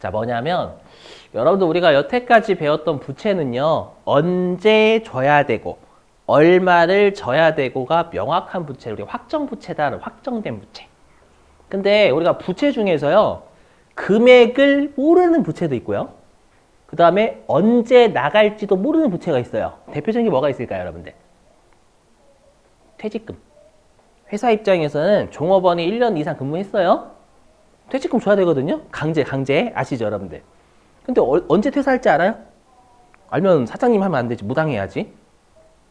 자, 뭐냐면 여러분들 우리가 여태까지 배웠던 부채는요. 언제 줘야 되고 얼마를 져야 되고가 명확한 부채를 우리가 확정 부채다. 확정된 부채. 근데 우리가 부채 중에서요. 금액을 모르는 부채도 있고요. 그 다음에 언제 나갈지도 모르는 부채가 있어요. 대표적인 게 뭐가 있을까요, 여러분들? 퇴직금. 회사 입장에서는 종업원이 1년 이상 근무했어요. 퇴직금 줘야 되거든요. 강제. 아시죠, 여러분들? 근데 언제 퇴사할지 알아요? 알면 사장님 하면 안 되지. 무당해야지.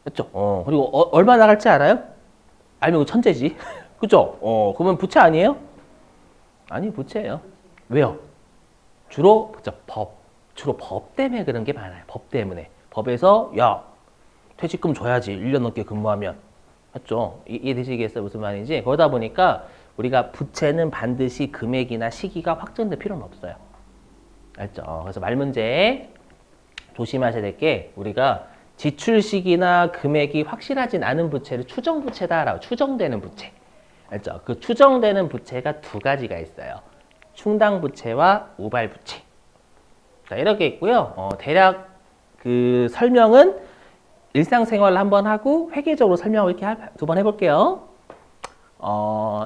그렇죠? 그리고 얼마 나갈지 알아요? 알면 천재지. 그죠? 그러면 부채 아니에요? 아니, 부채예요. 왜요? 주로 그죠? 주로 법 때문에 그런 게 많아요. 법 때문에. 법에서 야, 퇴직금 줘야지. 1년 넘게 근무하면. 맞죠? 이해되시겠어요? 무슨 말인지? 그러다 보니까 우리가 부채는 반드시 금액이나 시기가 확정될 필요는 없어요. 알죠? 그래서 말문제에 조심하셔야 될 게 우리가 지출 시기나 금액이 확실하진 않은 부채를 추정부채다라고 추정되는 부채. 알죠? 그 추정되는 부채가 두 가지가 있어요. 충당부채와 우발부채. 자, 이렇게 있고요. 대략 그 설명은 일상생활을 한번 하고 회계적으로 설명을 이렇게 두 번 해볼게요.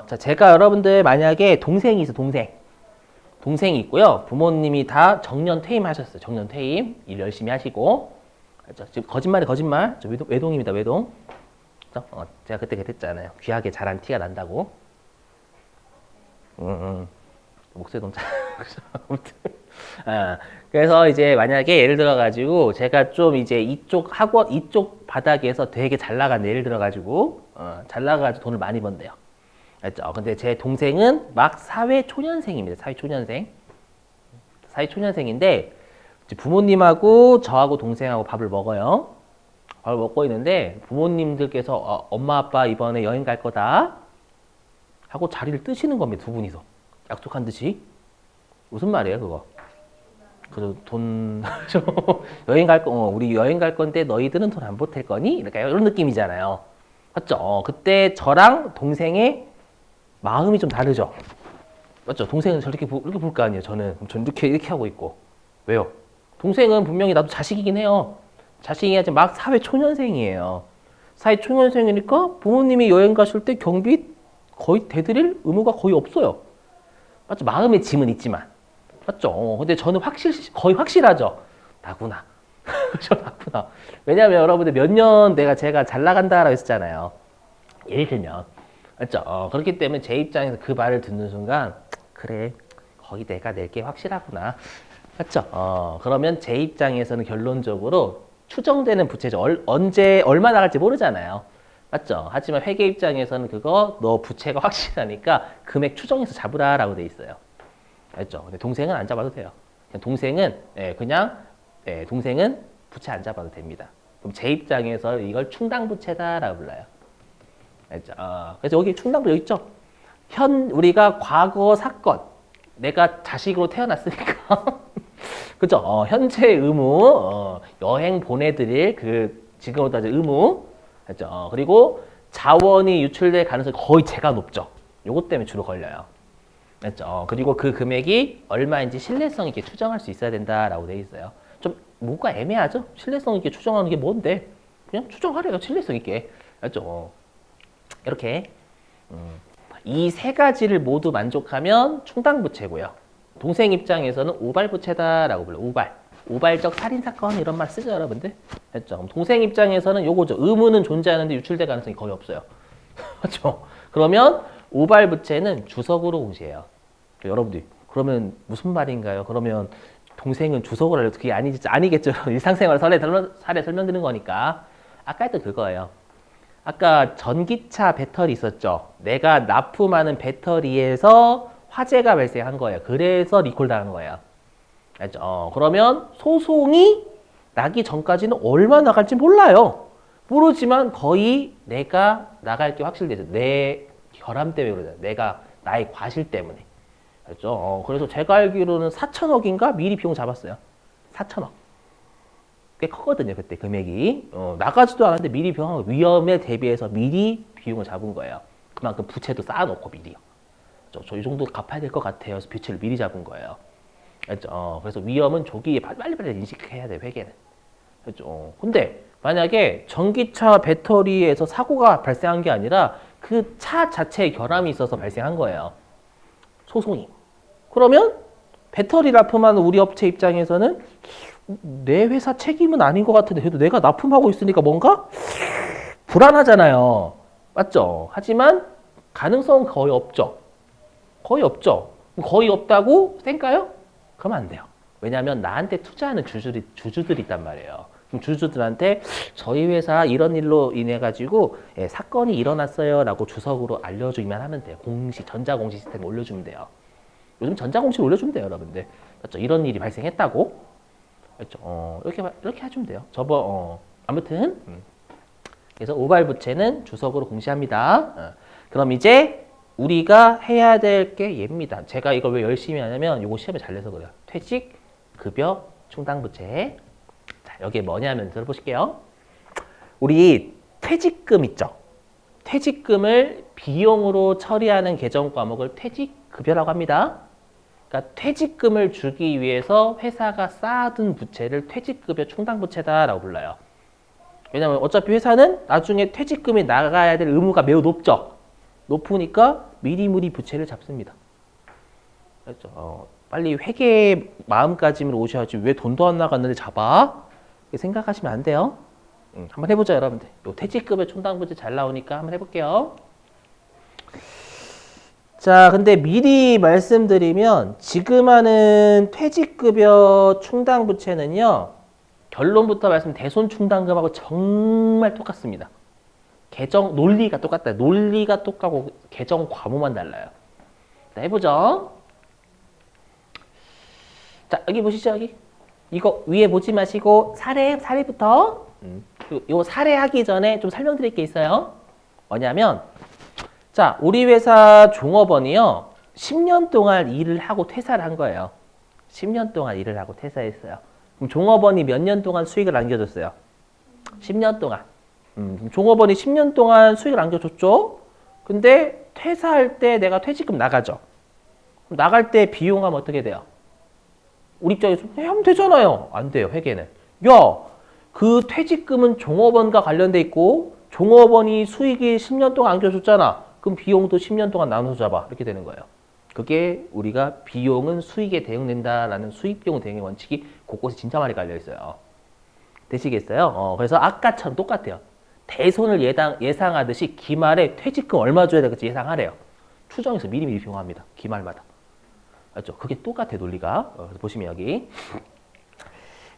자, 제가 여러분들 만약에 동생이 있어, 동생이 있고요. 부모님이 다 정년 퇴임하셨어요. 정년 퇴임. 일 열심히 하시고. 그렇죠? 지금 거짓말. 저 외동입니다, 외동. 제가 그때 그랬잖아요. 귀하게 자란 티가 난다고. 목소리 너무 아무튼. 그래서 이제 만약에 예를 들어가지고 제가 좀 이제 이쪽 학원, 이쪽 바닥에서 되게 잘 나간 예를 들어가지고, 잘 나가가지고 돈을 많이 번대요. 알죠? 근데 제 동생은 막 사회초년생입니다. 사회초년생인데, 부모님하고 저하고 동생하고 밥을 먹어요. 밥을 먹고 있는데, 부모님들께서 엄마, 아빠 이번에 여행 갈 거다. 하고 자리를 뜨시는 겁니다. 두 분이서. 약속한 듯이. 무슨 말이에요, 그거? 그래서 돈, 우리 여행 갈 건데 너희들은 돈 안 보탤 거니? 이렇게 이런 느낌이잖아요. 맞죠? 그때 저랑 동생의 마음이 좀 다르죠? 맞죠? 동생은 저렇게 이렇게 볼 거 아니에요, 저는. 전 이렇게 하고 있고. 왜요? 동생은 분명히 나도 자식이긴 해요. 자식이 하지만 막 사회초년생이에요. 사회초년생이니까 부모님이 여행 가실 때 경비 거의 대드릴 의무가 거의 없어요. 맞죠? 마음의 짐은 있지만. 맞죠? 근데 저는 거의 확실하죠? 나구나. 그죠? 나구나. 왜냐면 여러분들 몇 년 제가 잘 나간다라고 했었잖아요. 예를 들면. 맞죠? 그렇기 때문에 제 입장에서 그 말을 듣는 순간, 그래, 거의 내가 낼 게 확실하구나. 맞죠? 그러면 제 입장에서는 결론적으로 추정되는 부채죠. 언제, 얼마 나갈지 모르잖아요. 맞죠? 하지만 회계 입장에서는 너 부채가 확실하니까 금액 추정해서 잡으라라고 돼 있어요. 알죠? 근데 동생은 안 잡아도 돼요. 동생은 동생은 부채 안 잡아도 됩니다. 그럼 제 입장에서 이걸 충당부채다라고 불러요. 알죠? 그래서 여기 충당부 여기 있죠? 우리가 과거 사건, 내가 자식으로 태어났으니까, 그죠? 현재 의무, 여행 보내드릴 지금으로 따져 의무, 알죠? 그리고 자원이 유출될 가능성이 거의 제가 높죠. 요것 때문에 주로 걸려요. 맞죠? 그리고 그 금액이 얼마인지 신뢰성 있게 추정할 수 있어야 된다라고 되어 있어요. 좀 뭐가 애매하죠? 신뢰성 있게 추정하는 게 뭔데? 그냥 추정하래요. 신뢰성 있게. 맞죠? 이렇게 이 세 가지를 모두 만족하면 충당부채고요. 동생 입장에서는 우발부채다라고 불러요. 우발적 살인사건 이런 말 쓰죠, 여러분들? 했죠? 그럼 동생 입장에서는 요거죠. 의무는 존재하는데 유출될 가능성이 거의 없어요. 그렇죠? 그러면 우발부채는 주석으로 공시해요. 여러분들 그러면 무슨 말인가요? 그러면 동생은 주석을 알려도 그게 아니겠죠. 일상생활 사례 설명드리는 거니까. 아까 했던 그거예요. 아까 전기차 배터리 있었죠. 내가 납품하는 배터리에서 화재가 발생한 거예요. 그래서 리콜 당한 거예요. 알죠? 그러면 소송이 나기 전까지는 얼마 나갈지 몰라요. 모르지만 거의 내가 나갈 게 확실되죠. 내 결함 때문에 그러잖아요. 나의 과실 때문에. 알죠? 그래서 제가 알기로는 4천억인가 미리 비용 잡았어요. 4천억. 꽤 컸거든요, 그때 금액이. 나가지도 않았는데 미리 비용, 위험에 대비해서 미리 비용을 잡은 거예요. 그만큼 부채도 쌓아놓고 미리요. 저 이 정도 갚아야 될 것 같아요. 그래서 부채를 미리 잡은 거예요. 알죠? 그래서 위험은 조기에 빨리빨리 인식해야 돼, 회계는. 알죠? 근데 만약에 전기차 배터리에서 사고가 발생한 게 아니라 그 차 자체에 결함이 있어서 발생한 거예요. 소송이. 그러면 배터리 납품하는 우리 업체 입장에서는 내 회사 책임은 아닌 것 같은데 그래도 내가 납품하고 있으니까 뭔가 불안하잖아요. 맞죠? 하지만 가능성은 거의 없죠. 거의 없죠. 거의 없다고 생각해요? 그러면 안 돼요. 왜냐하면 나한테 투자하는 주주들이 있단 말이에요. 그럼 주주들한테 저희 회사 이런 일로 인해 가지고 사건이 일어났어요 라고 주석으로 알려주기만 하면 돼요. 전자공시 시스템 올려주면 돼요. 요즘 전자공시 올려주면 돼요, 여러분들. 맞죠? 이런 일이 발생했다고. 그렇죠? 이렇게 해주면 돼요. 아무튼 그래서 오발부채는 주석으로 공시합니다. 그럼 이제 우리가 해야 될 게 얘입니다. 제가 이걸 왜 열심히 하냐면 이거 시험에 잘 내서 그래요. 퇴직, 급여, 충당부채. 자, 여기에 뭐냐면 들어보실게요. 우리 퇴직금 있죠? 퇴직금을 비용으로 처리하는 계정 과목을 퇴직급여라고 합니다. 그러니까 퇴직금을 주기 위해서 회사가 쌓아둔 부채를 퇴직급여 충당부채다라고 불러요. 왜냐하면 어차피 회사는 나중에 퇴직금이 나가야 될 의무가 매우 높죠. 높으니까 미리미리 부채를 잡습니다. 그렇죠? 빨리 회계 마음가짐으로 오셔야지 왜 돈도 안 나갔는데 잡아? 생각하시면 안 돼요. 한번 해보자 여러분들. 요 퇴직급여 충당부채 잘 나오니까 한번 해볼게요. 자, 근데 미리 말씀드리면 지금 하는 퇴직급여 충당부채는요. 결론부터 말씀 대손충당금하고 정말 똑같습니다. 계정 논리가 똑같다. 논리가 똑같고 계정 과목만 달라요. 자, 해보죠. 자, 여기 보시죠. 여기 이거 위에 보지 마시고 사례부터. 요 사례하기 전에 좀 설명드릴 게 있어요. 뭐냐면 자, 우리 회사 종업원이요. 10년 동안 일을 하고 퇴사를 한 거예요. 10년 동안 일을 하고 퇴사했어요. 그럼 종업원이 몇 년 동안 수익을 안겨줬어요? 10년 동안. 종업원이 10년 동안 수익을 안겨줬죠? 근데 퇴사할 때 내가 퇴직금 나가죠? 그럼 나갈 때 비용하면 어떻게 돼요? 우리 입장에서 하면 되잖아요. 안 돼요, 회계는. 야, 그 퇴직금은 종업원과 관련돼 있고 종업원이 수익이 10년 동안 안겨줬잖아. 그럼 비용도 10년 동안 나눠서 잡아. 이렇게 되는 거예요. 그게 우리가 비용은 수익에 대응된다라는 수익비용 대응의 원칙이 곳곳에 진짜 많이 깔려 있어요. 되시겠어요? 그래서 아까처럼 똑같아요. 대손을 예상하듯이 기말에 퇴직금 얼마 줘야 될지 예상하래요. 추정해서 미리미리 비용합니다. 기말마다. 맞죠? 그게 똑같아요, 논리가. 그래서 보시면 여기.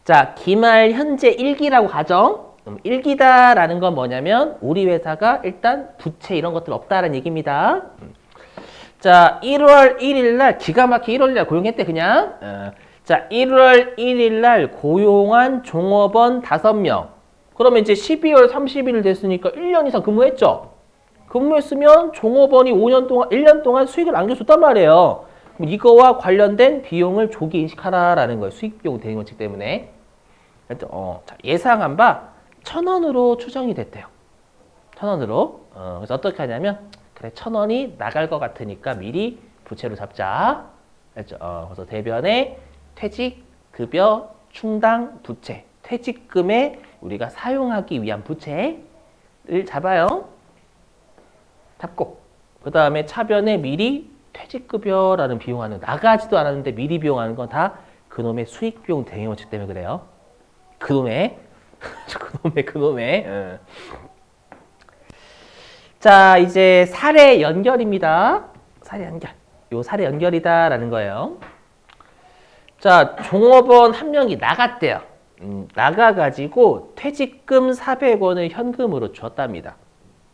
자, 기말 현재 1기라고 가정. 1기다라는 건 뭐냐면 우리 회사가 일단 부채 이런 것들 없다라는 얘기입니다. 자, 1월 1일 날 기가 막히게 1월 1일 날 고용했대 그냥. 자, 1월 1일 날 고용한 종업원 5명. 그러면 이제 12월 30일 됐으니까 1년 이상 근무했죠. 근무했으면 종업원이 1년 동안 수익을 안겨줬단 말이에요. 그럼 이거와 관련된 비용을 조기 인식하라라는 거예요. 수익비용 대응 원칙 때문에. 자, 예상한 바 1,000원으로 추정이 됐대요. 1,000원으로. 그래서 어떻게 하냐면 그래 1,000원이 나갈 것 같으니까 미리 부채로 잡자. 그래서 대변에 퇴직, 급여, 충당, 부채. 퇴직금에 우리가 사용하기 위한 부채를 잡아요. 잡고 그 다음에 차변에 미리 퇴직급여라는 비용하는 나가지도 않았는데 미리 비용하는 건 다 그놈의 수익비용 대행 원칙 때문에 그래요. 그놈의. 자, 이제 사례 연결입니다. 사례 연결. 요 사례 연결이다라는 거예요. 자, 종업원 한 명이 나갔대요. 나가가지고 퇴직금 400원을 현금으로 줬답니다.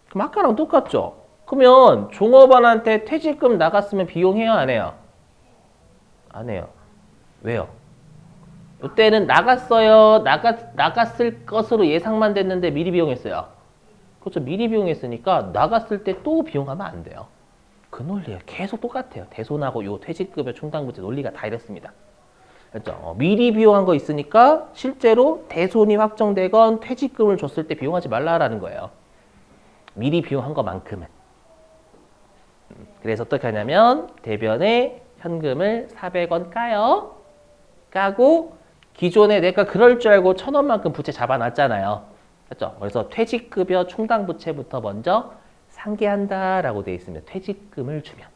그럼 아까랑 똑같죠? 그러면 종업원한테 퇴직금 나갔으면 비용해요, 안 해요? 안 해요. 왜요? 이때는 나갔어요. 나갔을 것으로 예상만 됐는데 미리 비용했어요. 그렇죠. 미리 비용했으니까 나갔을 때 또 비용하면 안 돼요. 그 논리예요. 계속 똑같아요. 대손하고 요 퇴직급여 충당부채 논리가 다 이랬습니다. 그렇죠. 미리 비용한 거 있으니까 실제로 대손이 확정되건 퇴직금을 줬을 때 비용하지 말라라는 거예요. 미리 비용한 것만큼은. 그래서 어떻게 하냐면 대변에 현금을 400원 까요. 까고 기존에 내가 그럴 줄 알고 1,000원만큼 부채 잡아놨잖아요. 맞죠? 그래서 퇴직급여 충당부채부터 먼저 상계한다라고 되어 있습니다. 퇴직금을 주면.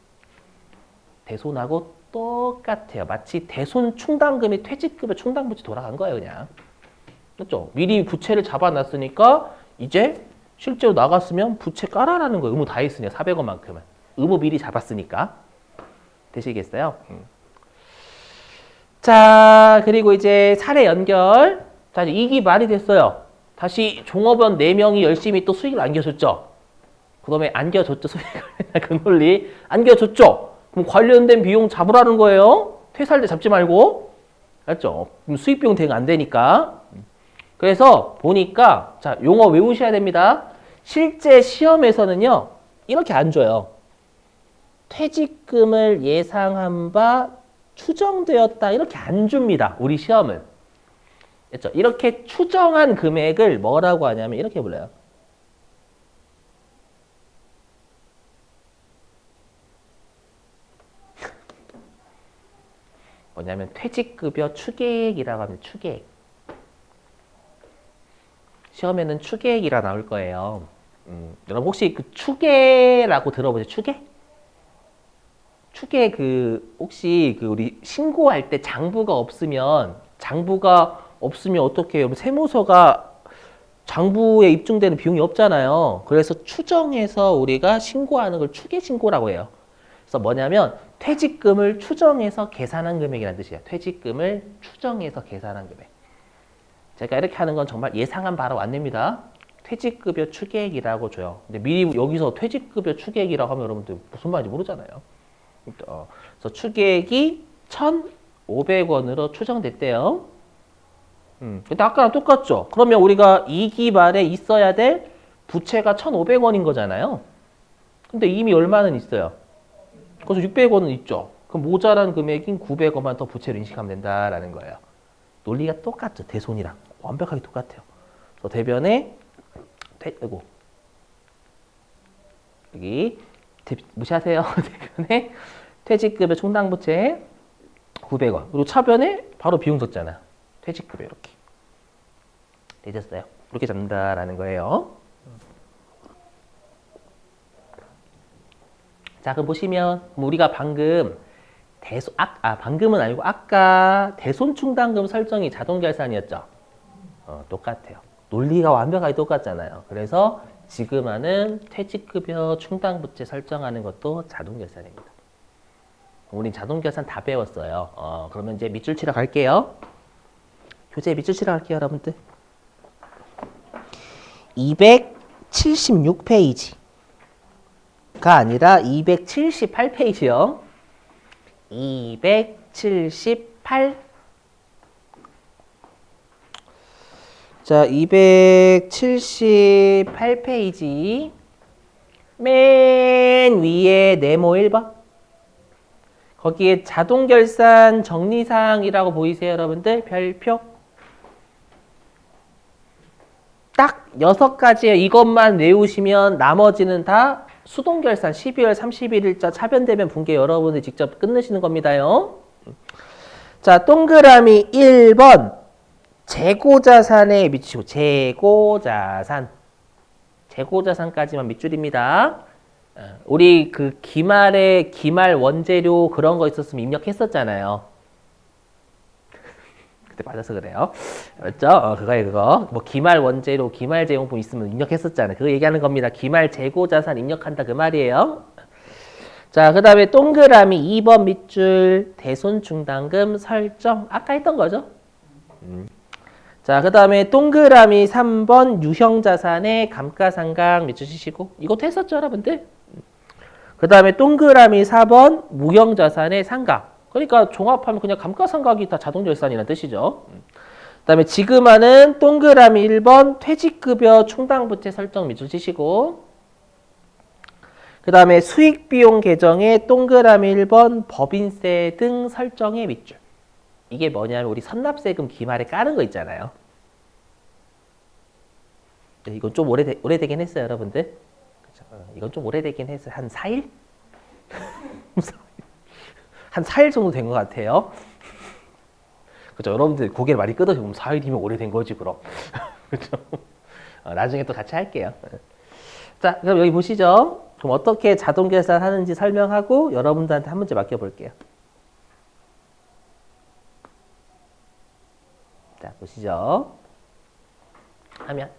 대손하고 똑같아요. 마치 대손 충당금이 퇴직급여 충당부채 돌아간 거예요, 그냥. 맞죠? 미리 부채를 잡아놨으니까 이제 실제로 나갔으면 부채 깔아라는 거예요. 의무 다 했으니까 400원만큼은. 의무 미리 잡았으니까. 되시겠어요? 자, 그리고 이제 사례 연결. 자, 이제 2기 말이 됐어요. 다시 종업원 4명이 열심히 또 수익을 안겨줬죠. 그 다음에 안겨줬죠. 수익을. 그 논리. 안겨줬죠. 그럼 관련된 비용 잡으라는 거예요. 퇴사할 때 잡지 말고. 알죠? 그럼 수익 비용 대응 안 되니까. 그래서 보니까 자, 용어 외우셔야 됩니다. 실제 시험에서는요. 이렇게 안 줘요. 퇴직금을 예상한 바 추정되었다. 이렇게 안 줍니다. 우리 시험은. 그렇죠? 이렇게 추정한 금액을 뭐라고 하냐면 이렇게 불러요. 뭐냐면 퇴직급여 추계액이라고 합니다. 추계액. 시험에는 추계액이라 나올 거예요. 여러분 혹시 그 추계라고 들어보세요? 추계? 추계 혹시 우리 신고할 때 장부가 없으면 어떻게 해요? 세무서가 장부에 입증되는 비용이 없잖아요. 그래서 추정해서 우리가 신고하는 걸 추계 신고라고 해요. 그래서 뭐냐면 퇴직금을 추정해서 계산한 금액이라는 뜻이에요. 퇴직금을 추정해서 계산한 금액. 제가 이렇게 하는 건 정말 예상한 바로 안 됩니다. 퇴직급여 추계액이라고 줘요. 근데 미리 여기서 퇴직급여 추계액이라고 하면 여러분들 무슨 말인지 모르잖아요. 그래서 추계액이 1,500원으로 추정됐대요. 근데 아까랑 똑같죠? 그러면 우리가 2기 말에 있어야 될 부채가 1,500원인 거잖아요. 근데 이미 얼마는 있어요? 그래서 600원은 있죠. 그럼 모자란 금액인 900원만 더 부채로 인식하면 된다라는 거예요. 논리가 똑같죠. 대손이랑. 완벽하게 똑같아요. 그래서 대변에 여기 무시하세요. 대변에 퇴직급여 충당부채 900원. 그리고 차변에 바로 비용 적잖아요. 퇴직급여 이렇게. 되셨어요? 이렇게 잡는다라는 거예요. 자, 그럼 보시면 우리가 방금 방금은 아니고 아까 대손 충당금 설정이 자동 결산이었죠. 똑같아요. 논리가 완벽하게 똑같잖아요. 그래서 지금 하는 퇴직급여 충당부채 설정하는 것도 자동 결산입니다. 우리 자동 결산 다 배웠어요. 그러면 이제 밑줄 치러 갈게요. 교재 밑줄 치러 갈게요, 여러분들. 276페이지가 아니라 278페이지요. 278. 자, 278페이지 맨 위에 네모 1번. 거기에 자동결산 정리사항이라고 보이세요, 여러분들? 별표. 딱 6가지예요. 이것만 외우시면 나머지는 다 수동결산 12월 31일자 차변대변 분계 여러분이 직접 끝내시는 겁니다요. 자, 동그라미 1번. 재고자산에 밑주시고 재고자산까지만 밑줄입니다. 우리 기말에 기말 원재료 그런 거 있었으면 입력했었잖아요. 그때 맞아서 그래요. 맞죠? 그거예요, 그거. 뭐 기말 원재료, 기말 재용품 있으면 입력했었잖아요. 그거 얘기하는 겁니다. 기말 재고자산 입력한다 그 말이에요. 자, 그 다음에 동그라미 2번 밑줄 대손 충당금 설정. 아까 했던 거죠? 자, 그 다음에 동그라미 3번 유형자산의 감가상각 밑줄 치시고. 이것도 했었죠, 여러분들? 그 다음에 동그라미 4번 무형자산의 상각. 그러니까 종합하면 그냥 감가상각이 다 자동결산이라는 뜻이죠. 그 다음에 지금 하는 동그라미 1번 퇴직급여 충당부채 설정 밑줄 치시고. 그 다음에 수익비용 계정에 동그라미 1번 법인세 등 설정의 밑줄. 이게 뭐냐면 우리 선납세금 기말에 까는 거 있잖아요. 이건 좀 오래되긴 했어요, 여러분들. 그쵸? 이건 좀 오래되긴 했어요. 한 4일? 한 4일 정도 된 것 같아요. 그죠? 여러분들 고개를 많이 끄덕이면 4일이면 오래된 거지, 그럼. 그죠? 나중에 또 같이 할게요. 자, 그럼 여기 보시죠. 그럼 어떻게 자동 계산하는지 설명하고 여러분들한테 한 문제 맡겨볼게요. 자, 보시죠. 하면.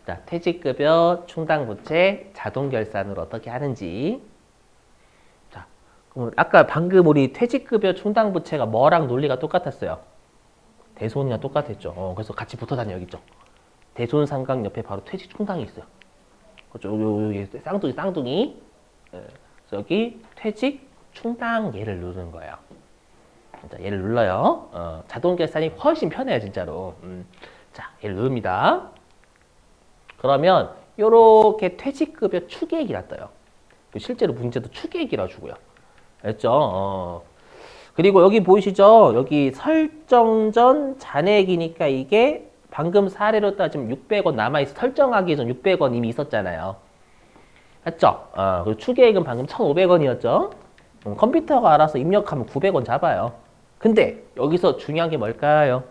자, 퇴직급여 충당부채 자동 결산으로 어떻게 하는지. 자, 그럼 아까 방금 우리 퇴직급여 충당부채가 뭐랑 논리가 똑같았어요? 대손이랑 똑같았죠. 그래서 같이 붙어 다녀, 여기 있죠. 대손 삼각 옆에 바로 퇴직 충당이 있어요. 그렇죠. 여기 쌍둥이. 예. 그래서 여기 퇴직 충당 얘를 누르는 거예요. 자, 얘를 눌러요. 자동 결산이 훨씬 편해요, 진짜로. 자, 얘를 누릅니다. 그러면 요렇게 퇴직급여 추계액이라 떠요. 실제로 문제도 추계액이라 주고요. 알죠? 그리고 여기 보이시죠? 여기 설정 전 잔액이니까 이게 방금 사례로 따지면 600원 남아있어. 설정하기 전 600원 이미 있었잖아요. 맞죠? 그리고 추계액은 방금 1,500원이었죠? 컴퓨터가 알아서 입력하면 900원 잡아요. 근데 여기서 중요한 게 뭘까요?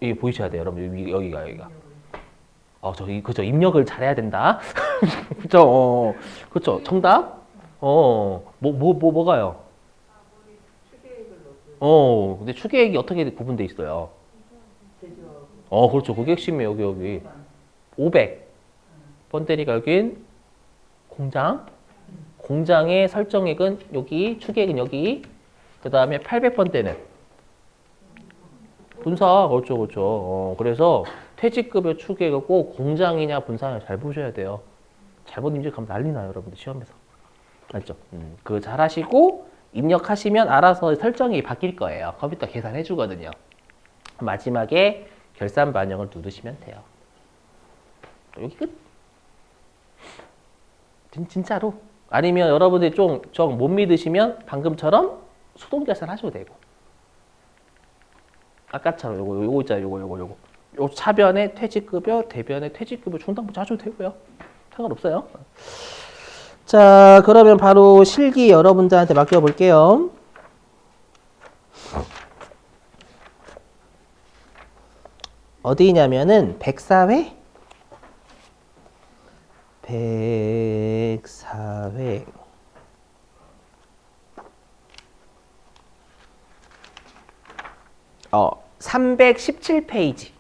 이게 보이셔야 돼요, 여러분. 여기가. 저기, 그죠. 입력을 잘해야 된다. 그죠. 그죠. 정답? 뭐가요? 근데 추계액이 어떻게 구분돼 있어요? 그렇죠. 그게 핵심이에요, 여기. 500. 번대리가 여긴 공장. 공장의 설정액은 여기, 추계액은 여기. 그 다음에 800번대는 분사. 그렇죠. 그래서 퇴직급여 추계액을 꼭 공장이냐 분사냐 잘 보셔야 돼요. 잘못 입력하면 난리 나요, 여러분들 시험에서. 알죠? 그거 잘 하시고 입력하시면 알아서 설정이 바뀔 거예요. 컴퓨터 계산해 주거든요. 마지막에 결산 반영을 누르시면 돼요. 여기 끝. 진짜로. 아니면 여러분들이 좀 못 믿으시면 방금처럼 수동 결산 하셔도 되고. 아까처럼 요거 있잖아요. 요거. 요 차변에 퇴직급여, 대변에 퇴직급여 충당부채 하셔도 되고요. 상관없어요. 자, 그러면 바로 실기 여러분들한테 맡겨볼게요. 어디냐면은 104회? 104회. 317페이지.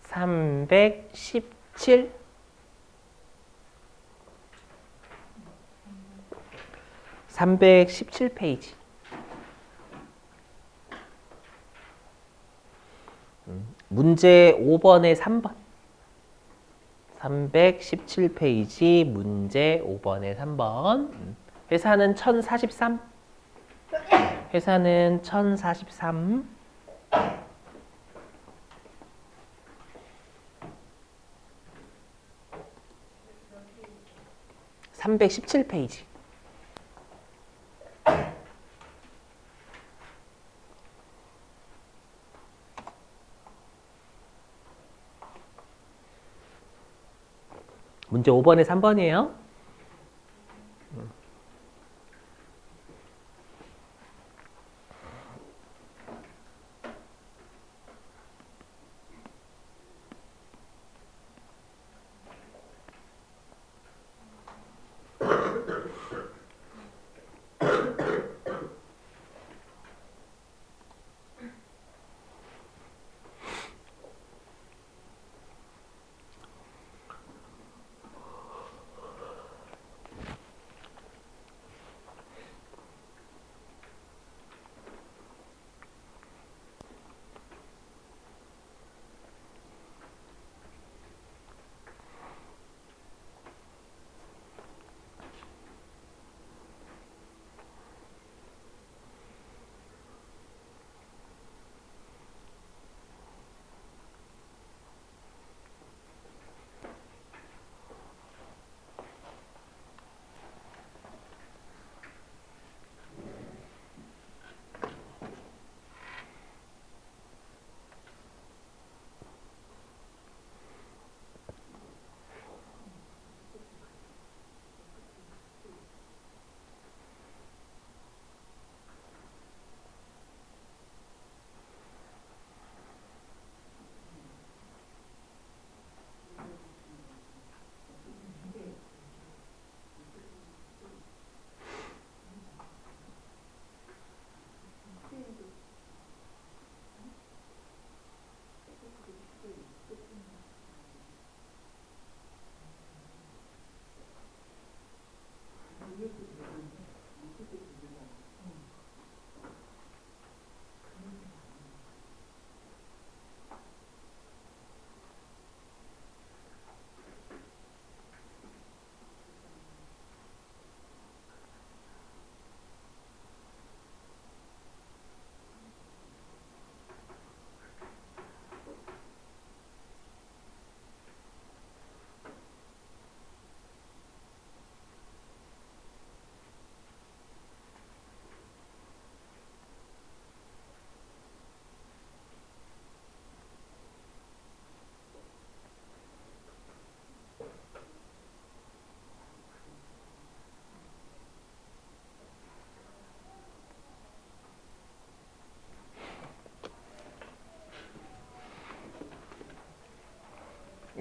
317. 317페이지. 문제 5번에 3번. 317페이지 문제 5번에 3번. 회사는 1043. 회사는 1043. 317페이지. 문제 5번에 3번이에요.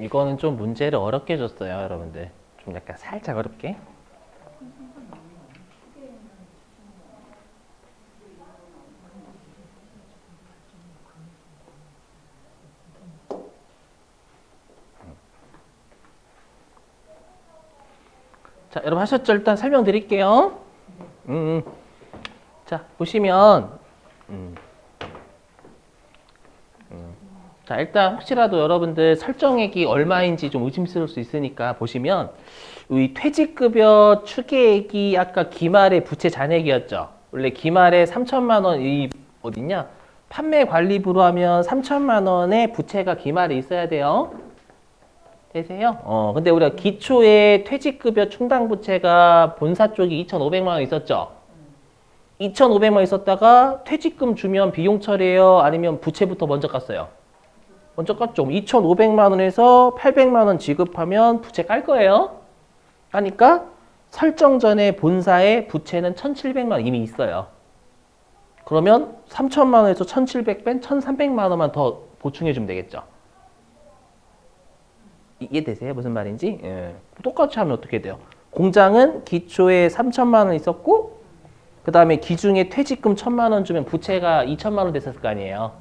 이거는 좀 문제를 어렵게 줬어요, 여러분들. 좀 약간 살짝 어렵게. 자, 여러분 하셨죠? 일단 설명드릴게요. 자, 보시면 자, 일단 혹시라도 여러분들 설정액이 얼마인지 좀 의심스러울 수 있으니까 보시면 이 퇴직급여 추계액이 아까 기말의 부채 잔액이었죠. 원래 기말에 3천만 원 이 어딨냐? 판매 관리부로 하면 3천만 원의 부채가 기말에 있어야 돼요. 되세요? 근데 우리가 기초에 퇴직급여 충당 부채가 본사 쪽이 2,500만 원 있었죠. 2,500만 원 있었다가 퇴직금 주면 비용 처리해요? 아니면 부채부터 먼저 깠어요? 먼저 깠죠. 2,500만 원에서 800만 원 지급하면 부채 깔 거예요. 하니까 설정 전에 본사에 부채는 1,700만 원 이미 있어요. 그러면 3,000만 원에서 1,700 뺀 1,300만 원만 더 보충해 주면 되겠죠. 이해되세요? 무슨 말인지? 예. 똑같이 하면 어떻게 돼요? 공장은 기초에 3,000만 원 있었고 그 다음에 기중에 퇴직금 1,000만 원 주면 부채가 2,000만 원 됐었을 거 아니에요.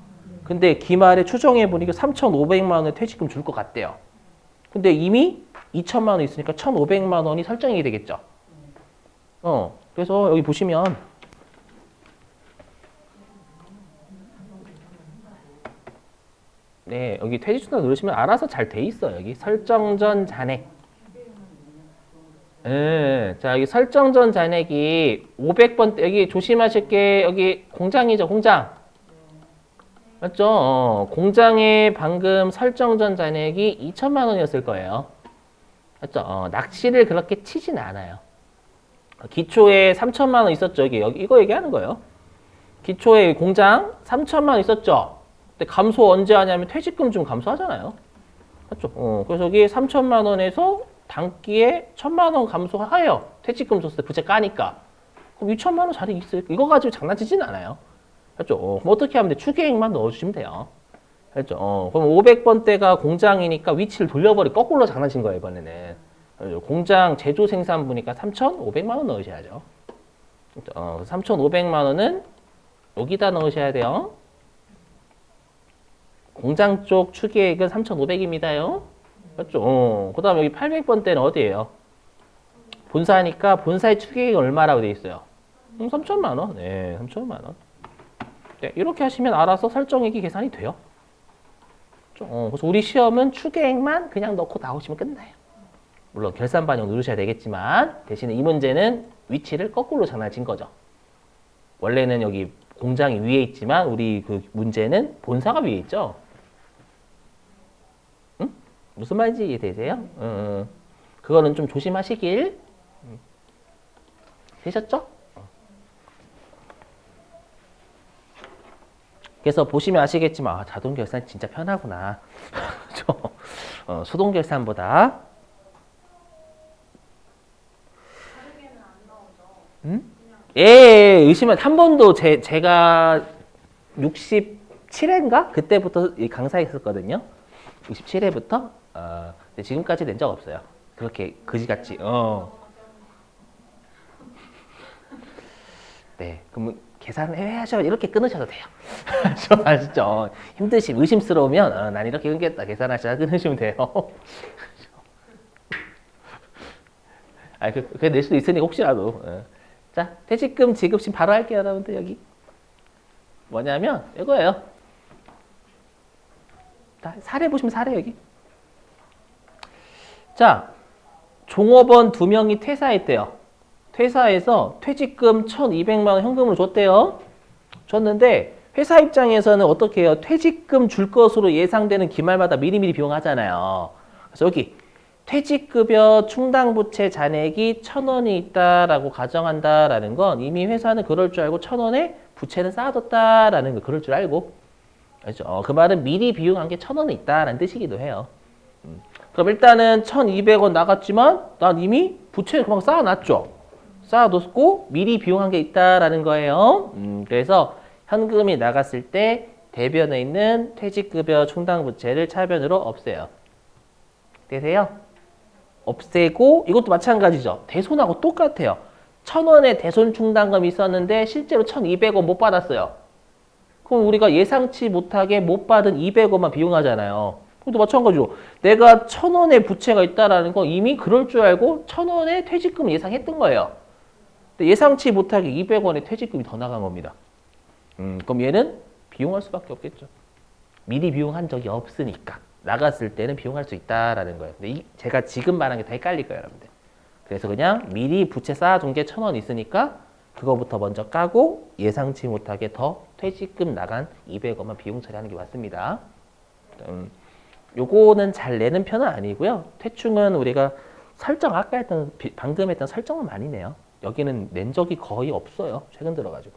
근데 기말에 추정해 보니까 3,500만 원의 퇴직금 줄 것 같대요. 근데 이미 2,000만 원 있으니까 1,500만 원이 설정이 되겠죠. 그래서 여기 보시면 네, 여기 퇴직수당 누르시면 알아서 잘 돼 있어요. 여기 설정 전 잔액. 자, 여기 설정 전 잔액이 500번, 여기 조심하실 게, 여기 공장이죠, 공장. 맞죠? 공장에 방금 설정 전 잔액이 2천만 원이었을 거예요. 맞죠? 낚시를 그렇게 치진 않아요. 기초에 3천만 원 있었죠, 여기 이거 얘기하는 거예요. 기초에 공장 3천만 원 있었죠? 근데 감소 언제 하냐면 퇴직금 좀 감소하잖아요. 맞죠? 그래서 여기 3천만 원에서 단기에 1,000만 원 감소하여 퇴직금 줬을 때 부채 까니까 그럼 2천만 원 자리 있어요. 이거 가지고 장난치진 않아요. 맞죠? 그럼 어떻게 하면 돼? 추계액만 넣어주시면 돼요. 알죠? 그럼 500번대가 공장이니까 위치를 돌려버리 거꾸로 장난친 거예요, 이번에는. 알죠? 공장 제조 생산부니까 3,500만 원 넣으셔야죠. 3,500만 원은 여기다 넣으셔야 돼요. 공장 쪽 추계액은 3,500입니다요. 맞죠? 그 다음 여기 800번대는 어디예요? 본사니까 본사의 추계액이 얼마라고 되어 있어요? 3천만 원. 네, 3천만 원. 네, 이렇게 하시면 알아서 설정액이 계산이 돼요. 그래서 우리 시험은 추계액만 그냥 넣고 나오시면 끝나요. 물론 결산 반영 누르셔야 되겠지만 대신에 이 문제는 위치를 거꾸로 장난친 거죠. 원래는 여기 공장이 위에 있지만 우리 그 문제는 본사가 위에 있죠. 응? 무슨 말인지 이해되세요? 그거는 좀 조심하시길. 되셨죠? 그래서 보시면 아시겠지만 자동 결산 진짜 편하구나. 수동 결산보다. 예, 의심은 한 번도 제가 67회인가? 그때부터 강사에 있었거든요. 67회부터. 근데 지금까지 낸 적 없어요. 그렇게 거지같이. 네, 그럼 계산을 해야죠. 이렇게 끊으셔도 돼요. 아시죠? 힘드시면 의심스러우면 난 이렇게 끊겠다. 계산하셔야 끊으시면 돼요. 그게 낼 수도 있으니 혹시라도. 자, 퇴직금 지급 지금 바로 할게요, 여러분들. 여기 뭐냐면 이거예요. 자, 사례 보시면 사례 여기. 자, 종업원 2명이 퇴사했대요. 퇴사해서 퇴직금 1,200만 원 현금으로 줬대요. 줬는데 회사 입장에서는 어떻게 해요? 퇴직금 줄 것으로 예상되는 기말마다 미리미리 비용하잖아요. 그래서 여기 퇴직급여 충당부채 잔액이 1,000원이 있다라고 가정한다라는 건 이미 회사는 그럴 줄 알고 1,000원에 부채는 쌓아뒀다라는 거 그럴 줄 알고. 알죠? 그 말은 미리 비용한 게 1,000원이 있다라는 뜻이기도 해요. 그럼 일단은 1,200원 나갔지만 난 이미 부채를 그만큼 쌓아놨죠. 쌓아뒀고 미리 비용한 게 있다라는 거예요. 그래서 현금이 나갔을 때 대변에 있는 퇴직급여 충당부채를 차변으로 없애요. 되세요? 없애고 이것도 마찬가지죠. 대손하고 똑같아요. 1,000원의 대손 충당금이 있었는데 실제로 1,200원 못 받았어요. 그럼 우리가 예상치 못하게 못 받은 200원만 비용하잖아요. 그것도 마찬가지로 내가 1,000원의 부채가 있다라는 건 이미 그럴 줄 알고 1,000원의 퇴직금을 예상했던 거예요. 근데 예상치 못하게 200원의 퇴직금이 더 나간 겁니다. 그럼 얘는 비용할 수밖에 없겠죠. 미리 비용한 적이 없으니까 나갔을 때는 비용할 수 있다라는 거예요. 근데 제가 지금 말한 게 더 헷갈릴 거예요, 여러분들. 그래서 그냥 미리 부채 쌓아둔 게 1,000원 있으니까 그거부터 먼저 까고 예상치 못하게 더 퇴직금 나간 200원만 비용 처리하는 게 맞습니다. 요거는 잘 내는 편은 아니고요. 퇴충은 우리가 설정 아까 했던 방금 했던 설정은 많이 내요. 여기는 낸 적이 거의 없어요. 최근 들어가지고.